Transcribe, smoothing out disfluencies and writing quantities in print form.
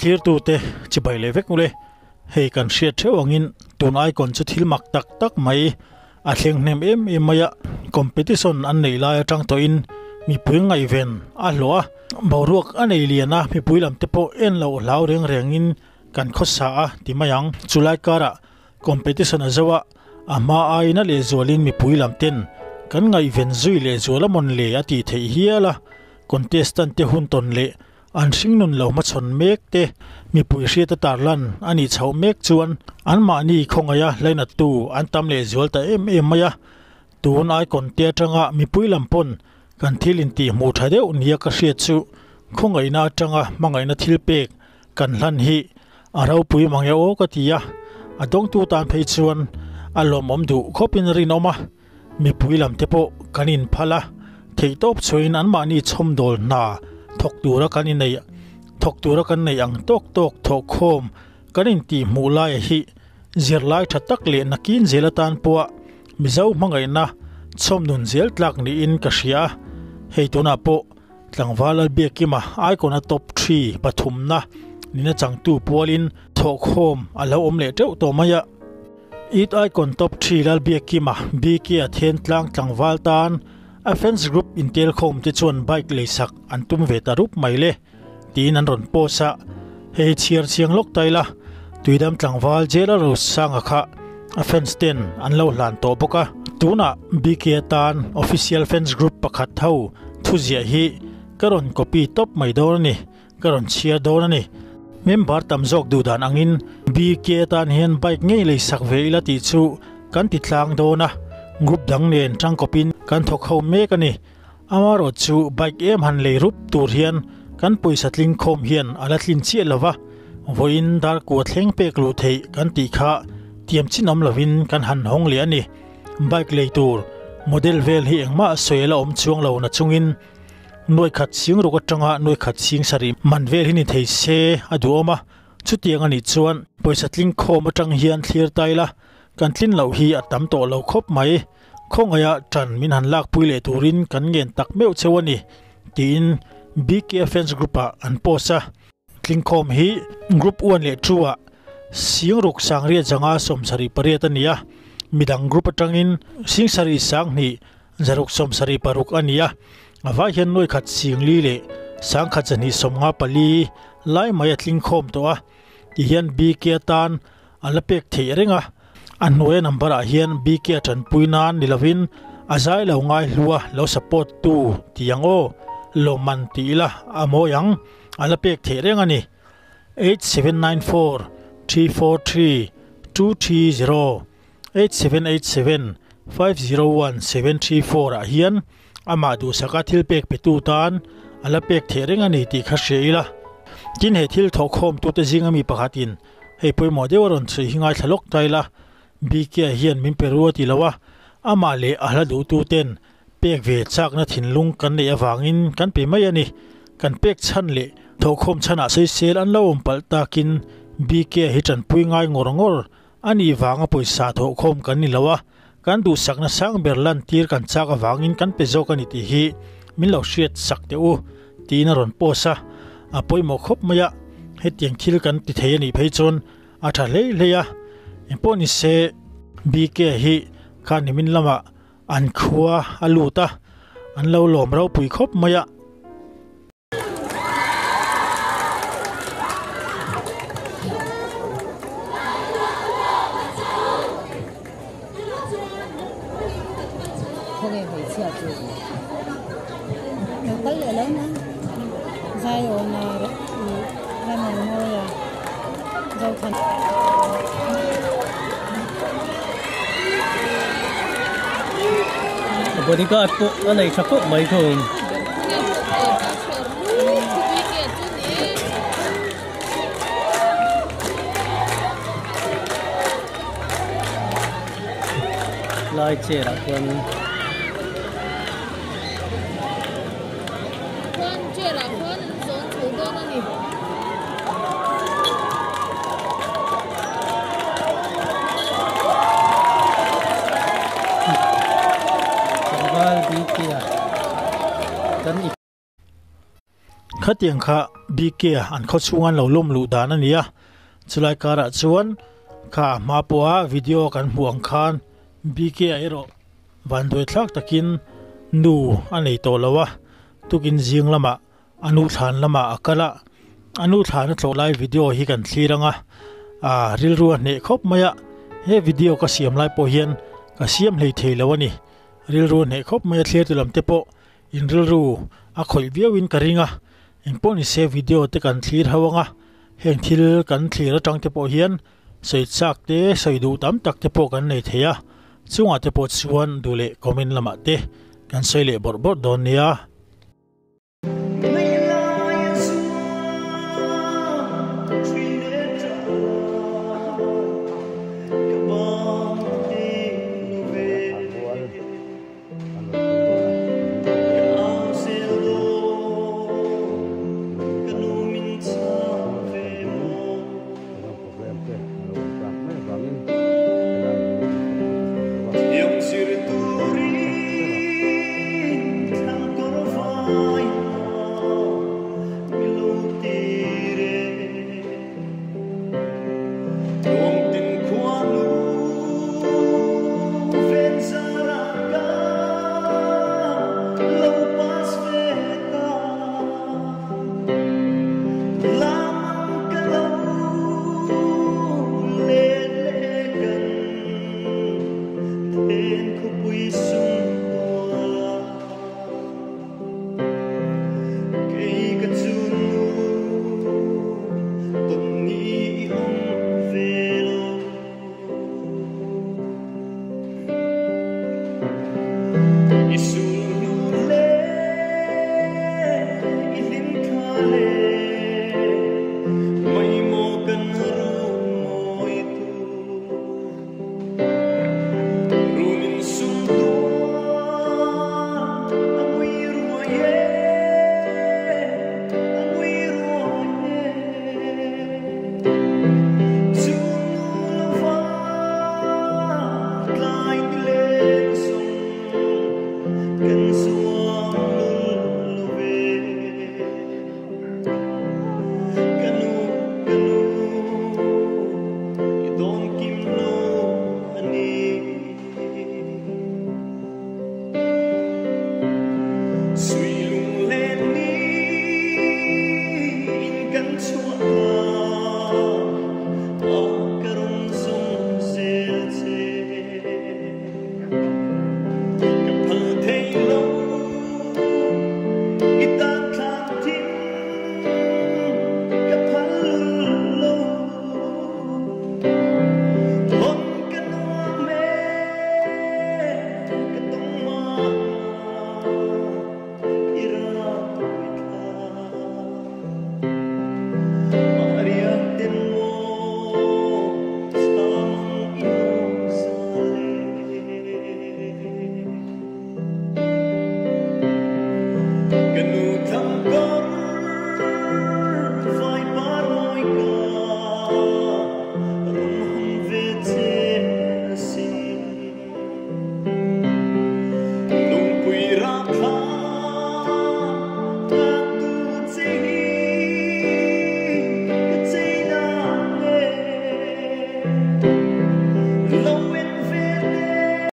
clear tu te chibai levek mule hei kan hriat theu angin tun ai kon chu thil mak tak tak mai a thleng hnem em maya competition an nei lai atang to in mi pui ngai ven a hloa boruak anei liana mi pui lam te po en lo lau reng in kan khosa a ti mayang chulai kara competition azawa ama aina le zolin mi pui lam ten kan ngai ven zui le zola mon le ati thei hiala contestant te hun ton le an sing nun lo ma chon mek te mi pui hria ta tarlan ani chho mek chuan an ma ni khongaya leina tu an tam le zol ta em maya tun ai kon te tanga mi pui lam pon kan thilin ti mu thade unia ka hria chu khongai na tanga mangai na thil pek kan hlan hi arau pui mangya o ka tia adong tu tan phei chuan alom om du khopin rinoma mi pui lam te po kanin phala thei top chuin an ma ni chom dol na thok tura kanin nei thok tura kan nei ang tok thok khom kanin ti mu lai hi zir lai thatak le nakin zelatan puwa mizau mangai na chom nun zel tlak ni in ka hria hei tuna po tlangwal bekima ai kona top 3 pathum na nina changtu pualin thok khom alo om le teu to maya it ai kon top 3 lal bekima bk a then tlang tlangwal tan offense group intel khom te chuan bike leisak antum ve tarup maile tin an ron posa hei chiar chiang lok taila tuidam tlangwal jela ro sanga kha offense 10 an lo hlan to boka tuna bk tan official fence group pakhat thau thuzia hi karon copy top mai dor ni karon chia dor ni member tam jok du dan angin bk tan hian bike ngei leisak veila ti chu kan ti thlang dona group dang nen tang kopin kan thok ho me kani amaro chu bike em han le rup tur hian kan poisa tling khom hian ala tlin chi lova voin dar ko thleng pek lu thei kan ti kha tiam chinom lovin kan han hong le ani bike le tur model vel hi engma soela om chuang lo na chungin noi khat sing ro ka tanga noi khat sing sari man vel hi ni thei se aduoma chutiang ani chuan poisa tling khom atang hian thlir taila kan tlin lo hi atam to lo khop mai khongaya tran min han lak puile turin kan ngen tak meu chewani tin bk offense group an posa klingkhom hi group 1 le 2 singruk sangria janga somsari paretania midang group atangin singsari sangni zaruk somsari paruk ania awa hian noi khat singli le sangkha chani somnga pali lai maya klingkhom to a ti hian bk tan alapek thei renga annoe number a hian bk tan puinan nilavin azai lo ngai lua lo support tu tiango lo man tila amoyang alapek therengani 8794 343 230 8787 501 734 a hian ama du saka thil pek petu tan alapek therengani ti khasheila tin he thil thokhom tu te jingami pakhatin hei poi modewaron thri hingai thalok taila bk hian min peruati lawa ama le ahla du tu ten pek ve chak na thinlung kan nei awangin kan pe mai ani kan pek chan le thokhom chana sei sel an lo umpal takin bk hitan pui ngai ngorngor ani wanga poisa thokhom kan ni lawa kan du sakna sang berlan tir kan chak awangin kan pe jok ani ti hi min lo hriat sakte u tina ron posa apoi mo khop maya hetiang thil kan ti thei ani phei chon atha leya imponi se bk hi khan min lama an khuwa aluta an lo lom ro pui khop maya bodyguard po anay sa po may kung lai chair kon chair kon zon chu do na ni khatiang kha BK an kho chungan lo lom lu dan ania chulai kara chuan kha mapua video kan huang khan BK ero van doi thlak takin nu anei to lawa tukin jing lama anu thlan lama akala anu thlan thlolai video hi kan thliranga ril ru ne khop maya he video ka siam lai po hian ka siam hlei thei lawani ril ru ne khop maya thlir tulam te po in ril ru a khoi viawin karinga engpon ni se video te kan thlir hawanga heng thil kan thlir atang te po hian sei chak te sei du tam tak te po kan nei theya chunga te po chuan dule comment lama te kan sei le bor bor don nia Can you come go?